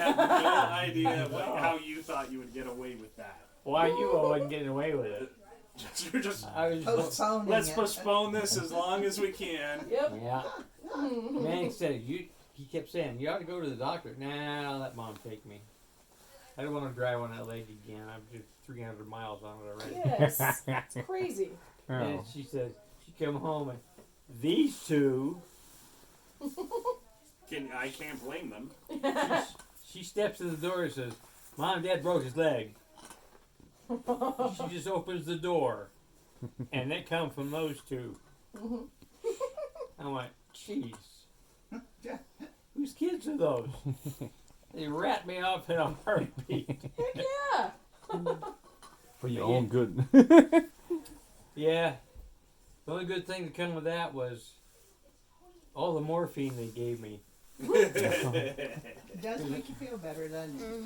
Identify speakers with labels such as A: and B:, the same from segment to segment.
A: had no idea how you thought you would get away with that.
B: Well, I knew I wasn't getting away with it.
A: You're just
B: I was
C: Postponing
A: let's
C: it.
A: postpone this as long as we can.
D: Yep.
B: Yeah. Man said he kept saying, you ought to go to the doctor. Nah, I'll let Mom take me. I don't want to drive on that leg again. I've just 300 miles on it already.
D: Yes. It's crazy.
B: And she says, she come home and these two,
A: I can't blame them.
B: she steps in the door and says, Mom and Dad broke his leg. She just opens the door. And they come from those two. I went, jeez. Whose kids are those? They rat me up in a heartbeat.
D: Heck yeah.
E: For your own good.
B: Yeah. The only good thing that come with that was all the morphine they gave me.
C: It does make you feel better, doesn't it?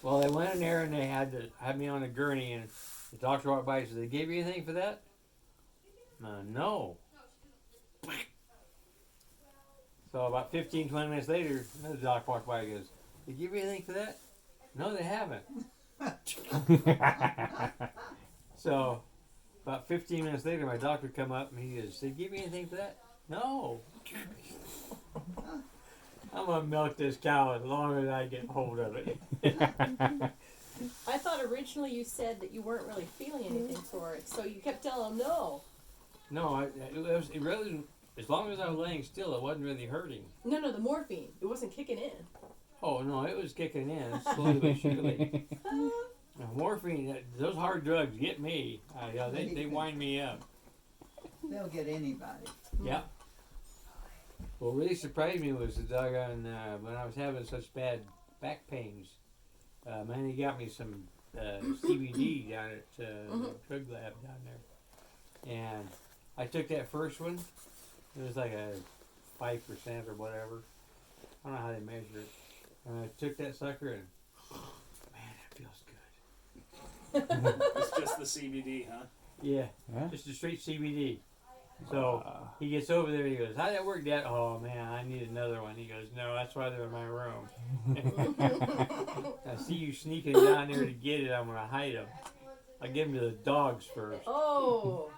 B: Well, they went in there and they had me on a gurney, and the doctor walked by and said, they gave you anything for that? No. So about 15, 20 minutes later, another doctor walked by and goes, they give you anything for that? No, they haven't. So about 15 minutes later, my doctor come up and he goes, they give you anything for that? No. I'm going to milk this cow as long as I get hold of it.
D: I thought originally you said that you weren't really feeling anything for it, so you kept telling them no.
B: No, it really, as long as I was laying still, it wasn't really hurting.
D: No, the morphine. It wasn't kicking in.
B: Oh, no, it was kicking in slowly but surely. Morphine, those hard drugs get me. They wind me up.
C: They'll get anybody.
B: Yeah. What really surprised me was the doggone, when I was having such bad back pains, man, he got me some CBD down at the drug lab down there. And I took that first one. It was like a 5% or whatever. I don't know how they measure it. And I took that sucker and, man, that feels good.
A: It's just the CBD, huh?
B: Yeah,
E: Yeah.
B: just a straight CBD. So he gets over there, he goes, how'd that work, Dad? Oh, man, I need another one. He goes, no, that's why they're in my room. I see you sneaking down there to get it, I'm going to hide them. I give them to the dogs first.
D: Oh.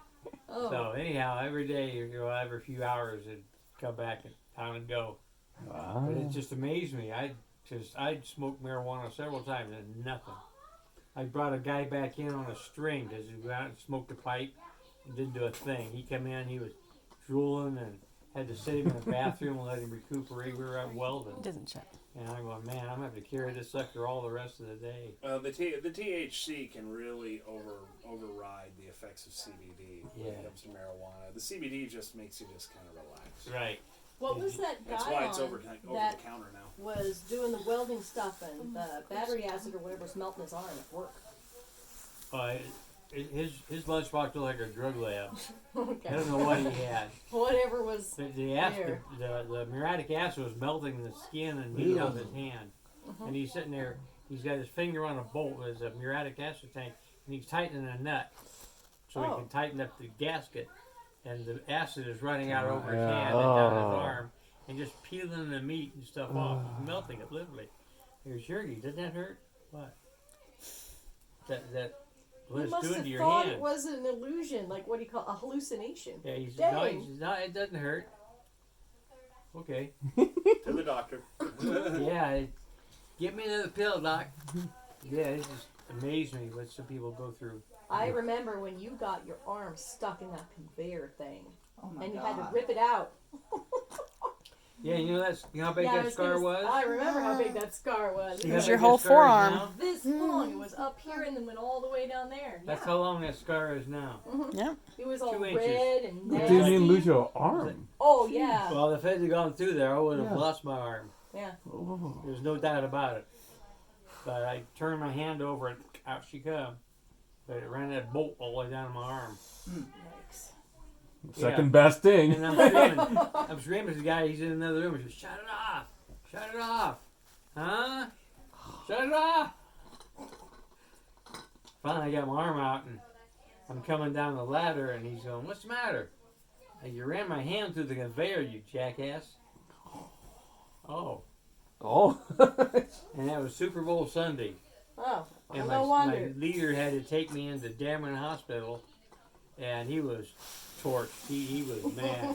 B: So anyhow, every day, every few hours, it'd come back and time and go. But it just amazed me. I'd smoked marijuana several times and nothing. I brought a guy back in on a string because he went out and smoked a pipe and didn't do a thing. He come in, he was drooling and had to sit him in the bathroom and let him recuperate. We were out welding.
F: Doesn't shut.
B: And I'm going, man, I'm going to have to carry this sucker all the rest of the day.
A: The THC can really override the effects of CBD when it comes to marijuana. The CBD just makes you just kind of relax.
B: Right.
D: What was that guy
A: That's why it's
D: on
A: over the
D: that
A: counter now.
D: was doing the welding stuff and the battery acid or whatever was melting his arm at work?
B: His lunchbox looked like a drug lab.
D: Okay.
B: I don't know what he had.
D: Whatever was
B: The muriatic acid was melting the skin and meat off his hand. And he's sitting there, he's got his finger on a bolt. There's a muriatic acid tank, and he's tightening a nut so he can tighten up the gasket. And the acid is running out over his hand and down his arm and just peeling the meat and stuff off. He's melting it, literally. He goes, Yergy, doesn't that hurt? What? What it's doing to your
D: thought
B: hand.
D: It was an illusion, like what do you call a hallucination?
B: Yeah, he said, no, it doesn't hurt. Okay.
A: To the doctor.
B: Yeah, give me another pill, Doc. Yeah, it just amazed me what some people go through.
D: I remember when you got your arm stuck in that conveyor thing,
C: Oh my
D: and you
C: God.
D: had to rip it out.
B: Yeah, you know how big that scar was?
D: I remember how big that scar was.
B: See
F: It
B: how
F: was
B: big
F: your
B: that
F: whole
B: scar is
F: forearm.
B: now?
D: This long. It was up here and then went all the way down there.
B: That's
D: yeah.
B: how long that scar is now.
F: Yeah.
D: It was all
B: 2 inches.
D: red and
E: You
D: nasty.
E: didn't even lose your arm.
D: Oh yeah.
B: Well, if it had gone through there, I would have
E: Yeah.
B: lost my arm.
D: Yeah.
E: Oh.
B: There's no doubt about it. But I turned my hand over and out she come. But it ran that bolt all the way down my arm.
D: Yikes.
E: Second best thing.
B: And I'm screaming to the guy, he's in another room. He says, shut it off. Shut it off. Huh? Shut it off. Finally, I got my arm out and I'm coming down the ladder and he's going, what's the matter? You ran my hand through the conveyor, you jackass. Oh.
E: Oh.
B: and that was Super Bowl Sunday.
D: Oh,
B: And
D: no
B: my
D: wonder.
B: leader had to take me into Dameron Hospital, and he was torched. He was mad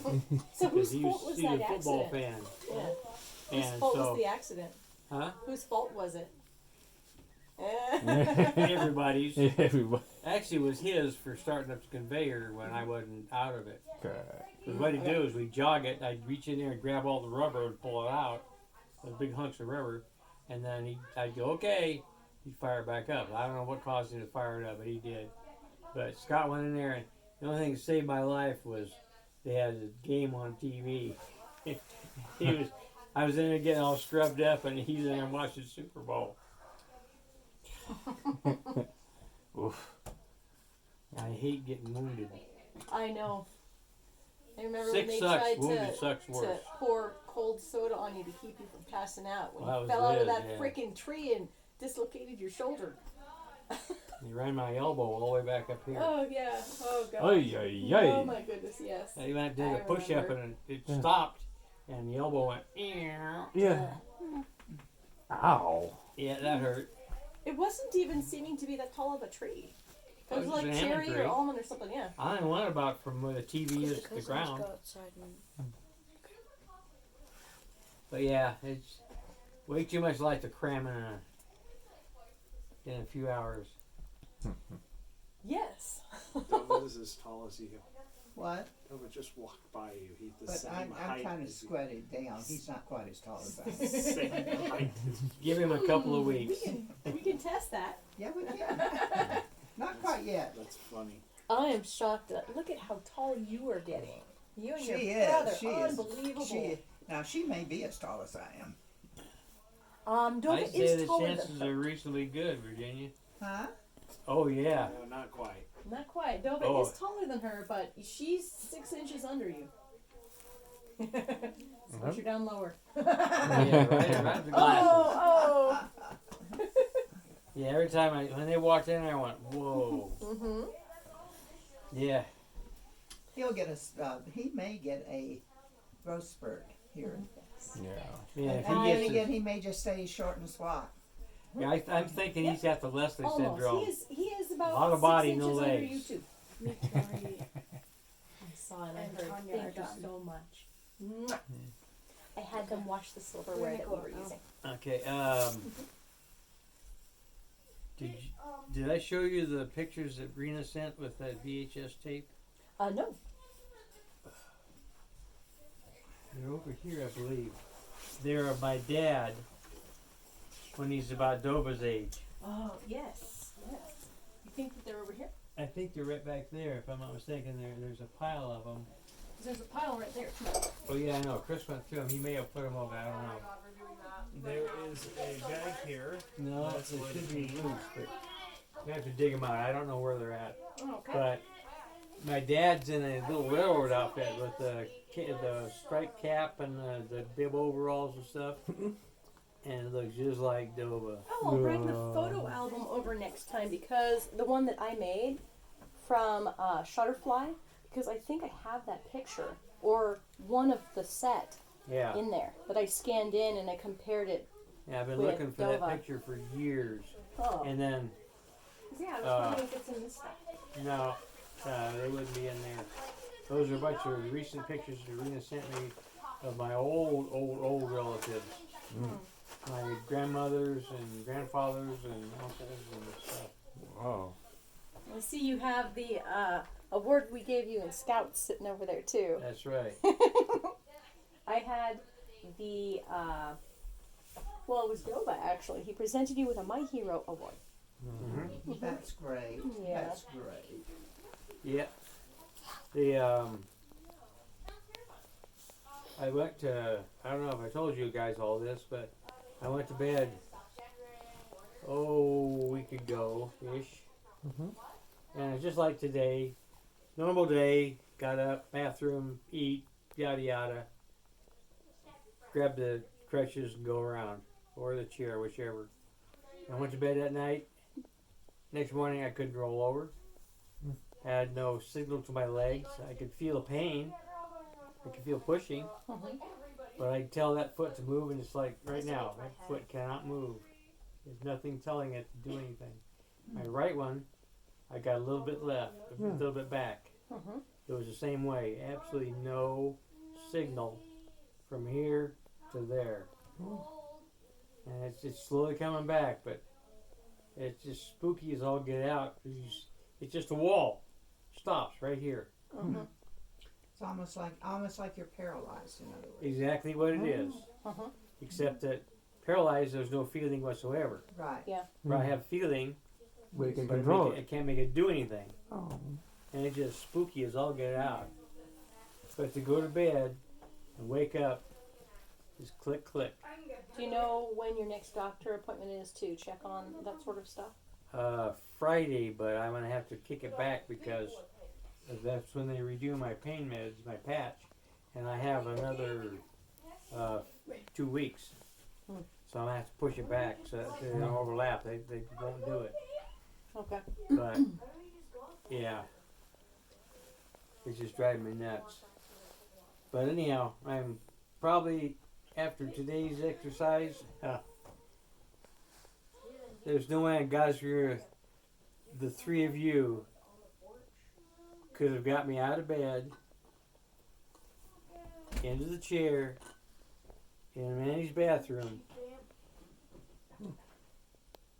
D: So
B: because
D: whose fault was
B: he was
D: that
B: a football
D: accident?
B: fan.
D: Yeah. Whose
B: And
D: fault
B: so,
D: was the accident?
B: huh?
D: Whose fault was it?
B: Everybody's.
E: Everybody.
B: Actually, it was his for starting up the conveyor when I wasn't out of it.
E: Okay.
B: Because what he'd do is we'd jog it, I'd reach in there and grab all the rubber and pull it out, those big hunks of rubber, and then I'd go, okay, he'd fire it back up. I don't know what caused him to fire it up, but he did. But Scott went in there, and the only thing that saved my life was they had a game on TV. I was in there getting all scrubbed up, and he's in there watching Super Bowl.
E: Oof.
B: I hate getting wounded.
D: I know. I remember
B: Sick
D: when they
B: sucks,
D: tried
B: wounded sucks
D: to
B: worse.
D: pour cold soda on you to keep you from passing out when
B: Well,
D: you
B: that
D: fell
B: was
D: out of
B: Liz,
D: that
B: yeah.
D: freaking tree and dislocated your shoulder.
B: He ran my elbow all the way back up here.
D: Oh yeah. Oh god.
E: Ay, ay, ay.
D: Oh my goodness, yes.
B: He went did
D: I
B: a push up
D: remember.
B: and it
E: Yeah.
B: stopped, and the elbow went. Ew.
E: Yeah. Ow.
B: Yeah, that hurt.
D: It wasn't even seeming to be that tall of a tree. It
B: Oh,
D: was
B: it was
D: like
B: an almond
D: cherry
B: tree.
D: or almond or something, yeah.
B: I don't know what about from where the TV is to the ground.
F: Go outside and
B: But yeah, it's way too much light to cram in a few hours.
D: Yes.
A: Dova is as tall as you.
C: What?
A: Dova just walked by you. He's the
C: But
A: same
C: I'm
A: height
C: kind of
A: as you.
C: squatted down. He's not quite as tall as I am.
A: Same height as you.
B: Give him a couple of
D: We
B: weeks.
D: can test that.
C: Yeah, we can. Not quite yet.
A: That's funny.
D: I am shocked at look at how tall you are getting. You and
C: She
D: your
C: is,
D: brother,
C: she is.
D: unbelievable.
C: Now she may be as tall as I am.
D: Dova
B: I'd say
D: is
B: the
D: taller
B: chances
D: than
B: are
D: her.
B: reasonably good, Virginia.
C: Huh?
B: Oh yeah.
A: No, not quite.
D: Not quite. Dova
B: Oh.
D: is taller than her, but she's 6 inches under you. Push her down lower.
B: Yeah, right at the glasses.
D: Oh,
B: Yeah, every time when they walked in, I went, whoa.
D: Mm-hmm.
B: Yeah.
C: He'll get he may get a growth spurt here.
E: Yeah.
B: Yeah, if
C: And
B: he
C: then
B: gets
C: again, he may just stay short and squat.
B: yeah, I'm thinking he's got the Leslie
D: Almost.
B: syndrome.
D: He is about
B: A lot of
D: 6
B: body,
D: inches
B: no
D: under
B: legs.
D: you too. I saw and I
F: And
D: heard.
F: Tanya
D: Thank
F: are
D: you
F: done.
D: so much. Mwah. I had them wash the silverware that we were using.
B: Okay. Did I show you the pictures that Rena sent with that VHS tape?
D: No.
B: They're over here, I believe. They're of my dad when he's about Dova's age.
D: Oh, yes. Yes. You think that they're over here?
B: I think they're right back there, if I'm not mistaken. There's a pile of them.
D: 'Cause there's a pile right there, too.
B: Oh yeah, I know. Chris went through them. He may have put them over. I don't know.
A: There is a bag here.
B: No,
A: That's
B: it
A: what
B: should
A: it
B: be
A: is.
B: loose, but you have to dig them out. I don't know where they're at.
D: Oh, okay.
B: But my dad's in a little railroad outfit with the striped cap and the bib overalls and stuff, and it looks just like Dova.
D: Oh, I'll bring the photo album over next time because the one that I made from Shutterfly, because I think I have that picture or one of the set
B: Yeah,
D: in there that I scanned in and I compared it.
B: yeah. I've been
D: with
B: looking for that
D: Dova.
B: picture for years,
D: Oh,
B: and then
D: yeah, I was wondering if it's in this stuff.
B: no, they wouldn't be in there. Those are a bunch of recent pictures Serena sent me of my old relatives. My grandmothers and grandfathers and uncles and stuff.
E: Wow.
D: I see you have the award we gave you in Scouts sitting over there too.
B: That's right.
D: I had the, well, it was Dova actually. He presented you with a My Hero award.
B: Mm-hmm.
C: That's great.
D: Yeah.
C: That's great.
B: Yeah. I went to, I don't know if I told you guys all this, but I went to bed, a week ago-ish. And it's just like today, normal day, got up, bathroom, eat, yada yada. Grab the crutches and go around, or the chair, whichever. I went to bed that night. Next morning I couldn't roll over. Had no signal to my legs. I could feel pain. I could feel pushing. But I tell that foot to move, and it's like right now, that foot cannot move. There's nothing telling it to do anything. My right one, I got a little bit left, a little bit back.
D: Mhm.
B: It was the same way. Absolutely no signal from here to there. And it's just slowly coming back, but it's just spooky as all get out. It's just a wall. Stops right here.
D: Mhm.
C: It's almost like you're paralyzed, in other words.
B: Exactly what it is.
D: Mhm.
B: Except that paralyzed, there's no feeling whatsoever.
C: Right.
B: Where I have feeling,
E: We can
B: but
E: control
B: I
E: it.
B: can't make it do anything.
E: Oh.
B: And it's just spooky as all get out. But to go to bed and wake up, just click, click.
D: Do you know when your next doctor appointment is to check on that sort of stuff?
B: Friday, but I'm gonna have to kick it back because that's when they redo my pain meds, my patch, and I have another 2 weeks. So I'm gonna have to push it back so that they don't overlap. They won't do it.
D: Okay.
B: But yeah, it's just driving me nuts. But anyhow, I'm probably after today's exercise. There's no way in God's earth the three of you could have got me out of bed, into the chair, in Manny's bathroom,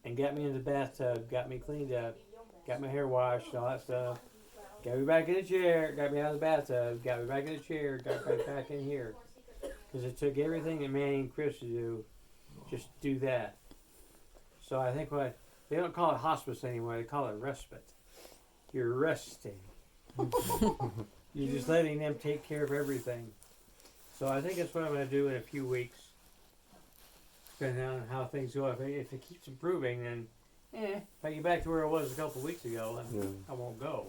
B: and got me in the bathtub, got me cleaned up, got my hair washed, and all that stuff. Got me back in the chair, got me out of the bathtub, got me back in the chair, got me back in here. Because it took everything that Manny and Chris to do, just to do that. So I think they don't call it hospice anymore, they call it respite. You're resting. You're just letting them take care of everything. So I think that's what I'm going to do in a few weeks. Depending on how things go. If it keeps improving, then if I get back to where I was a couple of weeks ago, then I won't go.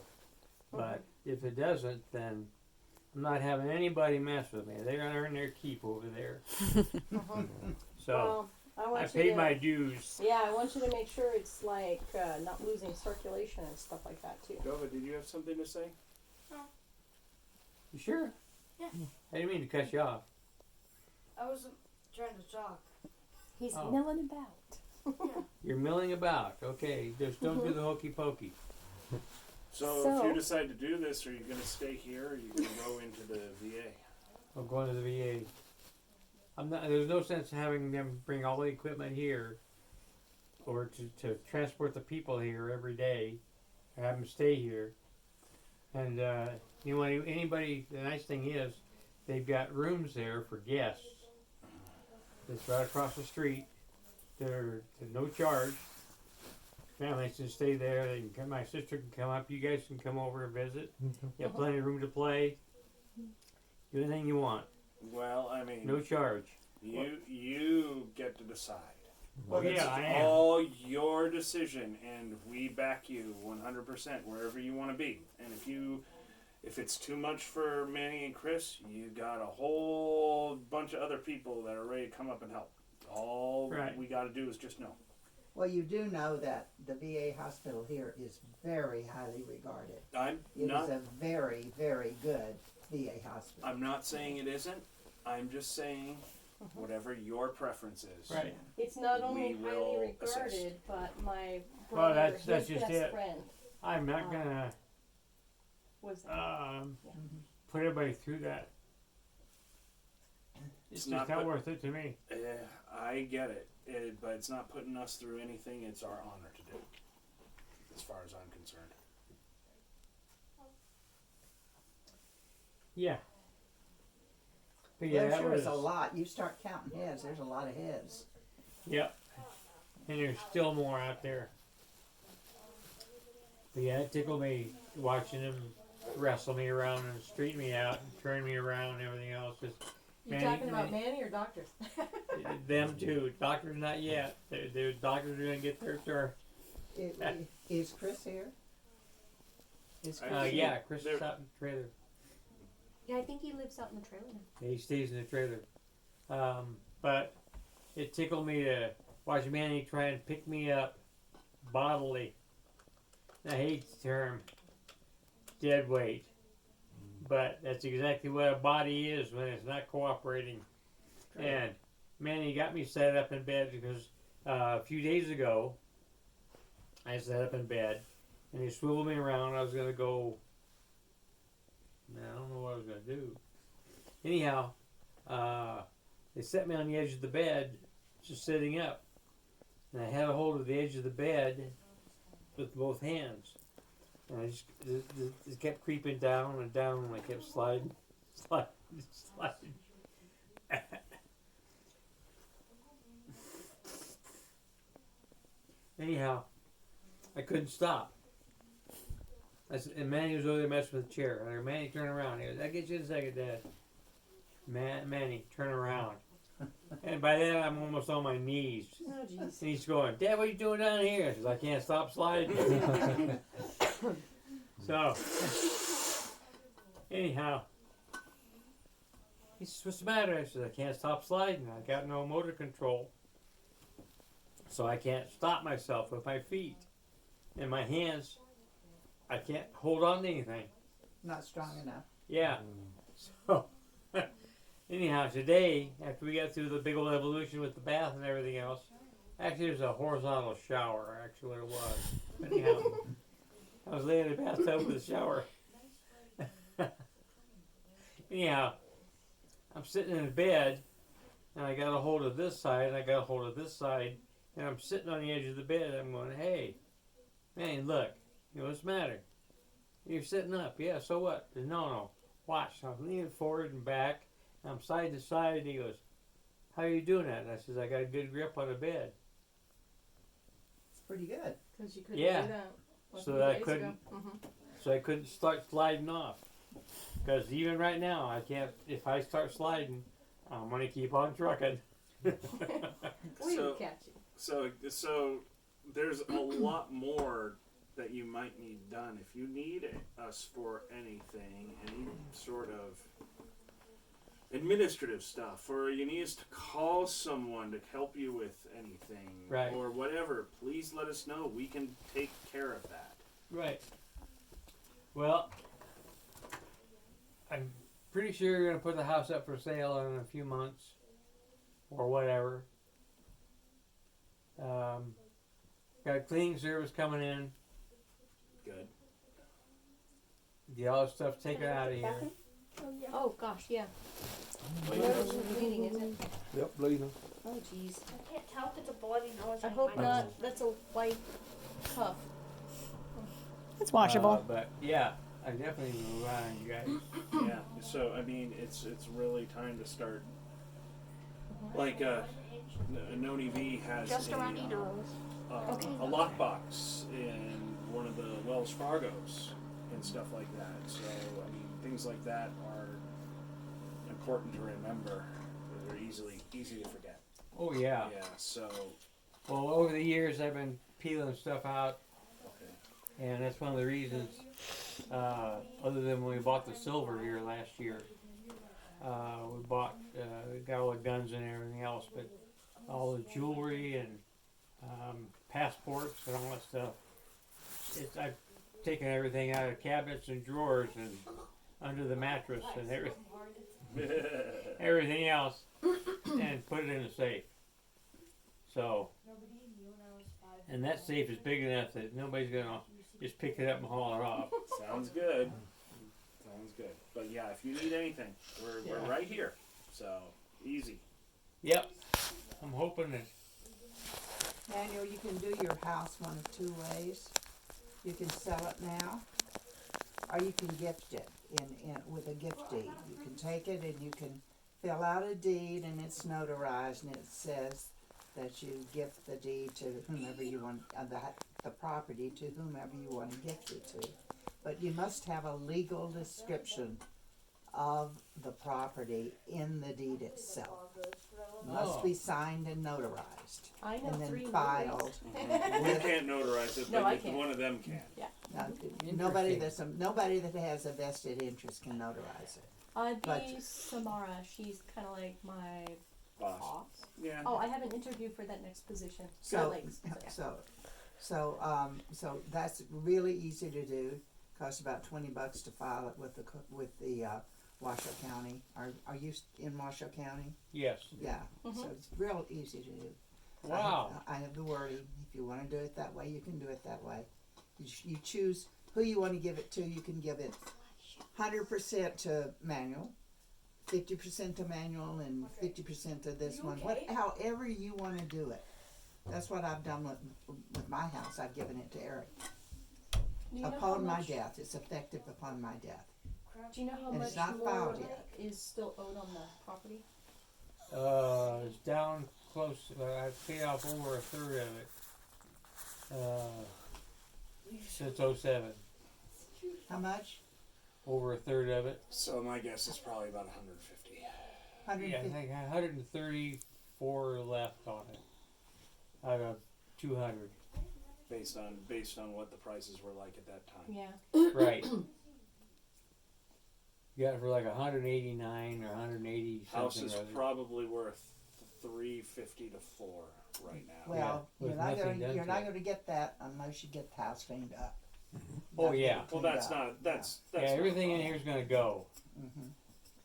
B: But if it doesn't, then I'm not having anybody mess with me. They're going to earn their keep over there. So
D: Well,
B: I paid my dues.
D: Yeah, I want you to make sure it's like not losing circulation and stuff like that too.
A: Dova, did you have something to say?
B: You sure?
F: Yeah.
B: I didn't mean to cut you off.
F: I wasn't trying to talk.
D: He's
B: Oh.
D: milling about.
B: You're milling about. Okay, just don't do the hokey pokey.
A: So, if you decide to do this, are you going to stay here or are you going to go into the VA?
B: I'm going to the VA. There's no sense in having them bring all the equipment here, or to transport the people here every day, or have them stay here. And you know, anybody. The nice thing is, they've got rooms there for guests. It's right across the street. They're no charge. Families can stay there. They can come. My sister can come up. You guys can come over and visit. You have plenty of room to play. Do anything you want.
A: Well, I mean,
B: No charge.
A: you get to decide.
B: Well,
A: It's
B: yeah, I am.
A: all your decision, and we back you 100% wherever you want to be. And if it's too much for Manny and Chris, you got a whole bunch of other people that are ready to come up and help. All
B: Right.
A: we got to do is just know.
C: Well, you do know that the VA hospital here is very highly regarded. It is a very, very good VA hospital.
A: I'm not saying it isn't. I'm just saying whatever your preference is.
B: Right.
D: It's not only
A: We
D: highly
A: will
D: regarded,
A: assist.
D: but my
B: Well,
D: brother,
B: that's
D: his
B: just
D: best
B: it.
D: friend,
B: I'm not gonna
D: was
B: put everybody through that.
A: It's
B: It's
A: not
B: just not
A: put-
B: worth it to me.
A: I get it, but it's not putting us through anything. It's our honor to do, as far as I'm concerned.
B: Yeah. But
C: There
B: that
C: sure
B: was,
C: is a lot. You start counting heads, there's a lot of heads.
B: Yep. And there's still more out there. But yeah, it tickled me watching them wrestle me around and straighten me out and turn me around and everything else. Just
F: You talking about Manny or doctors?
B: them too. Doctors not yet. The doctors are gonna get their turn.
C: Is Chris here? Is Chris here?
B: Yeah, Chris
A: There-
B: is out in the trailer.
F: Yeah, I think he lives out in the trailer now.
B: Yeah, he stays in the trailer. But it tickled me to watch Manny try and pick me up bodily. I hate the term dead weight, but that's exactly what a body is when it's not cooperating.
C: Great.
B: And Manny got me set up in bed because a few days ago I sat up in bed and he swiveled me around. I was gonna go. Man, I don't know what I was gonna do. Anyhow, they set me on the edge of the bed, just sitting up, and I had a hold of the edge of the bed with both hands, and I just kept creeping down and down, and I kept sliding. Anyhow, I couldn't stop. And Manny was over there messing with the chair. I go, Manny, turn around. He goes, I'll get you in a second, Dad. Manny, turn around. And by then, I'm almost on my knees.
D: Oh, jeez.
B: And he's going, Dad, what are you doing down here? He says, I can't stop sliding. So, anyhow, he says, what's the matter? I said, I can't stop sliding. I got no motor control. So I can't stop myself with my feet. And my hands, I can't hold on to anything.
C: Not strong enough.
B: Yeah. So, anyhow, today, after we got through the big old evolution with the bath and everything else, actually it was a horizontal shower, actually what it was. Anyhow, I was laying in the bathtub with a shower. Anyhow, I'm sitting in bed, and I got a hold of this side, and I got a hold of this side, and I'm sitting on the edge of the bed, and I'm going, hey, man, look, you know, what's the matter? You're sitting up. Yeah, so what? He said, no, watch. I'm leaning forward and back, and I'm side to side, and he goes, how are you doing that? And I says, I got a good grip on the bed.
C: It's pretty good.
D: Because you couldn't
B: Yeah.
D: do that. a
B: So
D: few
B: I
D: days
B: couldn't-
D: ago. Mhm.
B: So I couldn't start sliding off. Because even right now, I can't, if I start sliding, I'm going to keep on trucking.
D: We
A: So-
D: would catch you.
A: So there's a lot more that you might need done. If you need us for anything, any sort of administrative stuff, or you need us to call someone to help you with anything,
B: Right.
A: or whatever, please let us know. We can take care of that.
B: Right. Well, I'm pretty sure you're going to put the house up for sale in a few months or whatever. Got cleaning service coming in.
A: Good.
B: Get all the stuff taken out of here.
D: Oh gosh, yeah.
A: Wait,
D: Emergency bleeding, is it?
E: Yep, bleeding.
D: Oh jeez.
F: I can't tell if it's a bloody nose.
D: I hope not. That's a white cuff.
G: It's washable.
B: But yeah, I definitely move on, you guys.
A: Yeah. So I mean, it's really time to start. Like Noni V has
F: Just
A: a,
F: around your nose.
A: a lockbox in one of the Wells Fargos and stuff like that. So I mean, things like that are important to remember. They're easy to forget.
B: Oh yeah.
A: Yeah. So
B: Well, over the years I've been peeling stuff out,
A: okay.
B: and that's one of the reasons. Other than when we bought the silver here last year, we got all the guns and everything else, but all the jewelry and passports and all that stuff. I've taken everything out of cabinets and drawers and under the mattress and everything else, and put it in the safe. So, and that safe is big enough that nobody's gonna just pick it up and haul it off.
A: Sounds good. Sounds good. But yeah, if you need anything, we're
B: Yeah.
A: right here. So easy.
B: Yep. I'm hoping that.
C: Daniel, you can do your house one of two ways. You can sell it now, or you can gift it in with a gift deed. You can take it and you can fill out a deed, and it's notarized, and it says that you gift the deed to whomever you want, the property to whomever you want to gift it to. But you must have a legal description of the property in the deed itself. Must be signed and notarized,
D: I know
C: and
D: 3
C: then filed.
A: We can't notarize it,
D: No,
A: but
D: I can't.
A: one of them can.
C: Now, nobody that has a vested interest can notarize it.
D: I'd be
C: But-
D: Samara. She's kind of like my
A: Boss.
D: boss.
A: Yeah.
D: Oh, I have an interview for that next position.
C: So,
D: Like, yeah.
C: so that's really easy to do. Costs about $20 to file it with the Washoe County. Are you in Washoe County?
B: Yes.
C: Yeah. So it's real easy to do.
B: Wow.
C: I have the wording. If you want to do it that way, you can do it that way. You choose who you want to give it to. You can give it 100% to manual, 50% to manual, and 50% to this one. However you want to do it. That's what I've done with my house. I've given it to Eric.
D: Do you know how
C: Upon my
D: much-
C: death. It's effective upon my death.
D: Do you know how
C: And
D: much
C: it's not
D: more
C: filed yet.
D: is still owed on the property?
B: It's down close. I've paid off over a third of it. Since 07.
C: How much?
B: Over a third of it.
A: So my guess is probably about 150.
B: Yeah, I
C: 150.
B: think 134 left on it. Out of 200.
A: Based on what the prices were like at that time.
D: Yeah.
B: Right. You got it for like 189 or 180
A: House
B: something.
A: is
B: or other.
A: probably worth 350 to 4 right now.
C: Well,
B: with
C: you're not
B: nothing
C: going.
B: done
C: You're
B: to
C: not
B: it.
C: going to get that unless you get the house cleaned up.
B: Oh, yeah.
A: Well, that's not that's
B: Yeah,
A: not
B: everything
A: a
B: in
A: problem.
B: here is going to go.
C: Mm-hmm.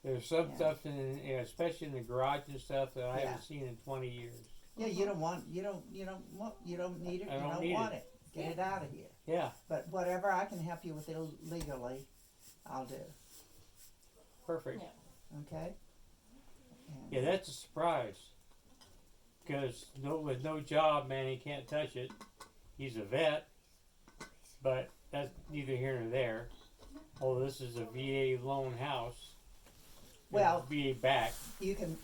B: There's some
C: Yeah.
B: stuff in, especially in the garage and stuff that I
C: Yeah.
B: haven't seen in 20 years.
C: Yeah, you don't want. You don't need it.
B: I
C: You
B: don't
C: don't
B: need
C: want it. Get it out of here.
B: Yeah,
C: But whatever I can help you with legally, I'll do.
B: perfect.
D: Yeah.
C: Okay. And
B: Yeah, that's a surprise. Because with no job, man, he can't touch it. He's a vet, but that's neither here nor there. Oh, this is a VA loan house.
C: Well-
B: VA back.
C: you can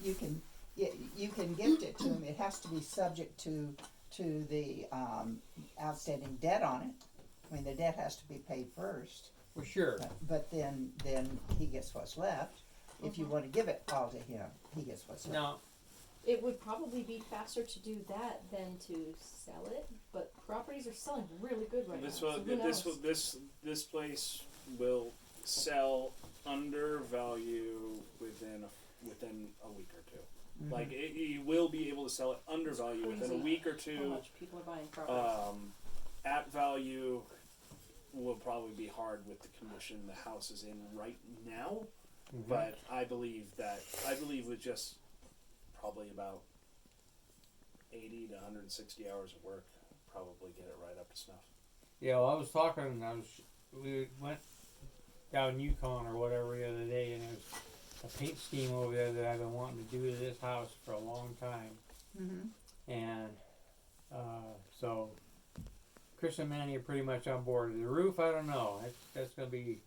C: gift it to him. It has to be subject to the outstanding debt on it. I mean, the debt has to be paid first.
B: Well, sure.
C: But then he gets what's left. If you want to give it all to him, he gets what's left.
B: Now,
D: It would probably be faster to do that than to sell it, but properties are selling really good right
A: This
D: now.
A: will
D: So who knows?
A: this place will sell under value within a week or two.
C: Mhm.
A: Like you will be able to sell it under value within a
D: crazy
A: week or
D: How
A: two.
D: much people are buying properties.
A: At value will probably be hard with the condition the house is in right now. But I believe with just probably about 80 to 160 hours of work, probably get it right up to snuff.
B: yeah, well, I was talking, we went down Yukon or whatever the other day, and there's a paint scheme over there that I've been wanting to do to this house for a long time.
C: Mhm.
B: And so Chris and Manny are pretty much on board. The roof, I don't know. That's going to be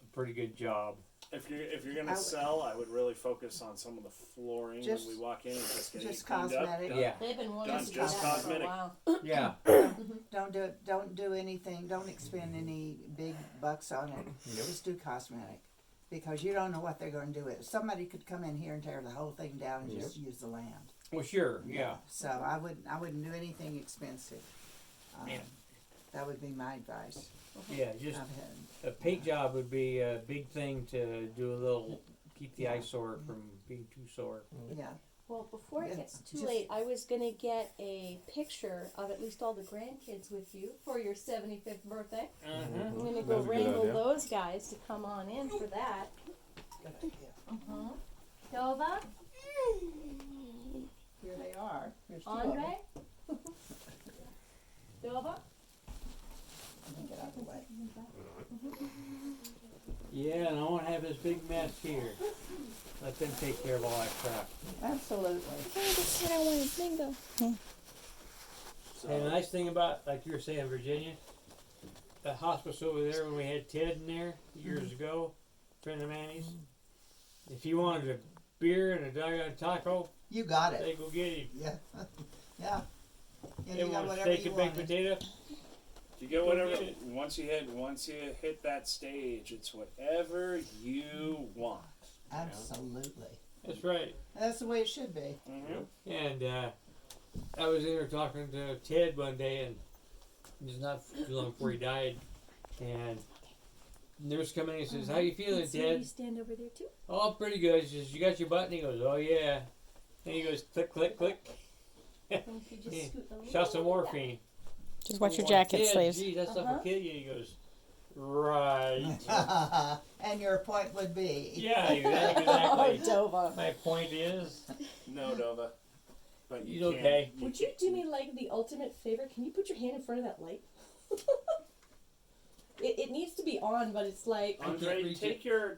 B: a pretty good job.
A: If you're gonna
C: I would-
A: sell, I would really focus on some of the flooring
C: Just-
A: when we walk in and just get
C: just
A: it cleaned up.
C: cosmetic.
A: done.
B: Yeah,
D: They've been wanting
A: Done,
D: to do
A: just
D: that
A: cosmetic.
D: for a while.
B: yeah.
C: Don't do anything. Don't expend any big bucks on it. Just do cosmetic, because you don't know what they're going to do with it. Somebody could come in here and tear the whole thing down and just use the land.
B: Well, sure, yeah.
C: So I wouldn't do anything expensive.
B: Yeah.
C: That would be my advice.
B: Yeah, just
C: I've had-
B: a paint job would be a big thing to do a little, keep the eyesore from being too sore.
C: yeah.
D: Well, before
C: Yeah,
D: it gets too
C: just-
D: late, I was gonna get a picture of at least all the grandkids with you for your 75th birthday. I'm gonna go
E: That's a good
D: wrangle
E: idea.
D: those guys to come on in for that.
C: Good idea.
D: Nova,
C: Here they are. Here's two of them.
D: Andre, Nova.
C: Let me get out of the way.
B: Yeah, and I won't have this big mess here. Let them take care of all that crap.
C: Absolutely.
G: I don't want to bingo.
B: And the nice thing about, like you were saying, Virginia, the hospice over there when we had Ted in there years ago, friend of Manny's, if he wanted a beer and a doggone taco,
C: You got
B: they
C: it.
B: go get him.
C: Yeah. Yeah. Yeah,
B: They
C: you got
B: want a
C: whatever
B: steak
C: you
B: and baked
C: wanted.
B: potato.
A: You get whatever.
B: get it.
A: Once you hit that stage, it's whatever you want.
C: Absolutely.
B: That's right.
C: That's the way it should be.
A: Mm-hmm.
B: And I was in there talking to Ted one day, and it was not too long before he died. And the nurse come in and says, "How you feeling,
D: Can you
B: Ted?"
D: stand over there too?
B: "Oh, pretty good." She says, "You got your button?" He goes, "Oh yeah." And he goes, "Click, click, click."
D: If you just
B: Yeah.
D: scoot a little
B: Shot some
D: bit back.
B: morphine.
G: Just watch your
B: I'm like,
G: jacket
B: "Ted,
G: sleeves.
B: Geez, that stuff will kill you." He goes,
E: Right.
C: And your point would be?
E: Yeah,
D: Oh,
E: exactly.
D: Dova.
E: My point is,
A: No, Nova. But you
E: you
A: can't-
E: okay?
D: Would you do me like the ultimate favor? Can you put your hand in front of that light? It needs to be on, but it's like
A: Andre,
B: reach
A: take your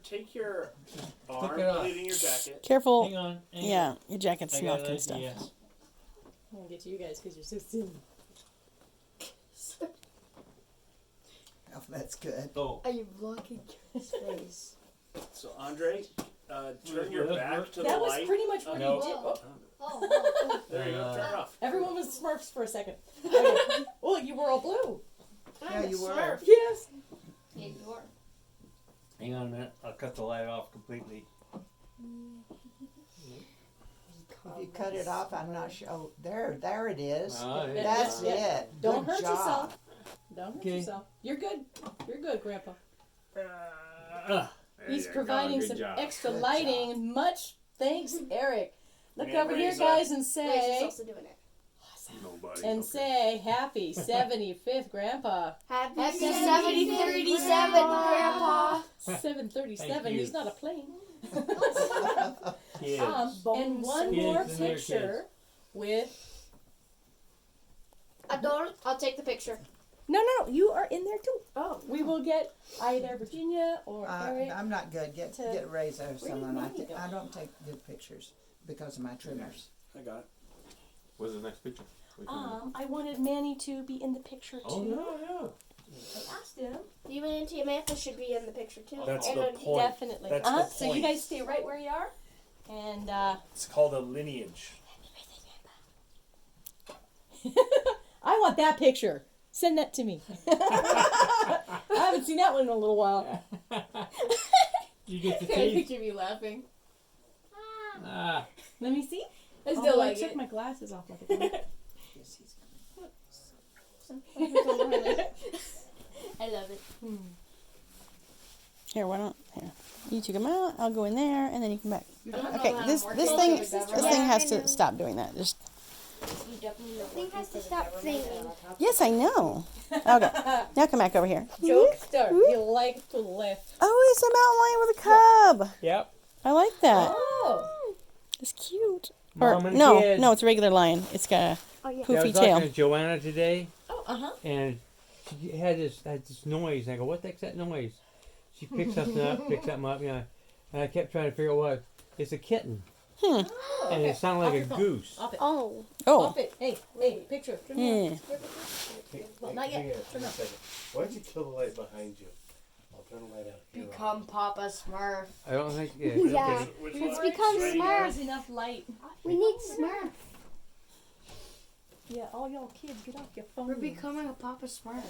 A: arm,
B: it off.
A: put it in your jacket.
G: Careful.
E: Hang on. Hang
G: Yeah, your jacket's
E: on. I got
G: smoking
E: an
G: stuff.
E: idea.
D: I'm gonna get to you guys because you're so silly.
C: Oh, that's good.
E: Oh,
F: Are you blocking his face?
A: So Andre, turn your
E: Will it
A: back
E: work?
A: to the
D: That was
A: light.
D: pretty much what
E: No.
D: you did. Oh,
F: Oh,
A: There you go. Turn it off.
D: everyone was Smurfs for a second. Okay. Well, you were all blue.
C: Yeah, you were.
F: Smurf.
D: Yes.
F: Yeah, you are.
E: hang on a minute. I'll cut the light off completely.
C: If you cut it off, I'm not sure. Oh, there it is.
E: Oh, yeah.
C: That's
D: Yeah.
C: it.
D: Don't
C: Good
D: hurt
C: job.
D: yourself. Don't hurt
E: Okay.
D: yourself. You're good. You're good, Grandpa.
E: There
D: He's
E: you go.
D: providing
E: Good
D: some
E: job.
D: extra
C: Good
D: lighting. Much thanks, Eric. Look
A: Man,
D: over here,
A: raise up.
D: guys, and
F: Ray's
D: say
F: also doing it.
E: Nobody.
D: and
E: okay.
D: say happy 75th, Grandpa.
F: Happy
G: 7037,
F: Grandpa.
D: 737.
E: Thank you.
D: He's not a plane.
E: Kids.
D: And one
E: Kids
D: more
E: and their
D: picture with.
F: Adult, I'll take the picture.
D: No, you are in there too.
F: Oh.
D: We will get either Virginia or Eric.
C: I'm not good. Get
D: to-
C: Razor or
D: Where did
C: someone.
D: money go?
C: I don't take good pictures because of my trimmers.
A: I got it.
E: What's the next picture? Which one?
D: I wanted Manny to be in the picture too.
E: Oh yeah.
D: I asked him.
F: You and Auntie Amanda should be in the picture too.
A: That's
F: and
A: the
F: then-
A: point.
D: Definitely.
A: That's the
D: So you
A: point.
D: guys stay right where you are. And
A: It's called a lineage.
D: I want that picture. Send that to me. I haven't seen that one in a little while.
E: You get the
F: I
E: teeth.
F: picture me laughing.
E: Ah.
D: Let me see.
F: I still
D: Although
F: like
D: I took
F: it.
D: my glasses off like a dog.
F: I love it.
G: Here, why don't here? You two come out. I'll go in there, and then you come back.
F: I don't know
G: Okay,
F: how
G: this
F: to work
G: this
F: it.
G: thing
F: This
G: this
F: is
G: thing has
F: I
G: to
F: know.
G: stop doing that. Just
F: You definitely know. Thing has to stop singing.
G: yes, I know. Okay, now come back over here.
D: Jokester. You like to laugh.
G: Oh, it's a mountain lion with a cub.
E: Yep.
G: I like that.
D: Oh.
G: It's cute.
E: Mom
G: Or
E: and
G: no,
E: kid.
G: no, it's a regular lion. It's got a
F: Oh yeah.
E: Yeah, I
G: poofy
E: was talking
G: tail.
E: to Joanna today,
D: Oh,
E: and she had this noise. And I go, "What the heck's that noise?" She picks something up, and I kept trying to figure out what. It's a kitten, and it sounded like a goose.
D: Off it.
F: Oh.
G: Oh,
D: Off it. Hey, picture. Turn it
G: yeah.
D: Well, not yet. Turn it off.
H: Why don't you kill the light behind you? I'll turn the light out. Here.
F: Become Papa Smurf.
E: I don't think. Yeah.
F: Yeah.
A: Which
F: It's
A: one?
F: become
A: Right
F: Smurf.
D: There's enough light.
F: We need Smurf.
D: Yeah, all y'all kids, get off your phone.
F: We're becoming a Papa Smurf.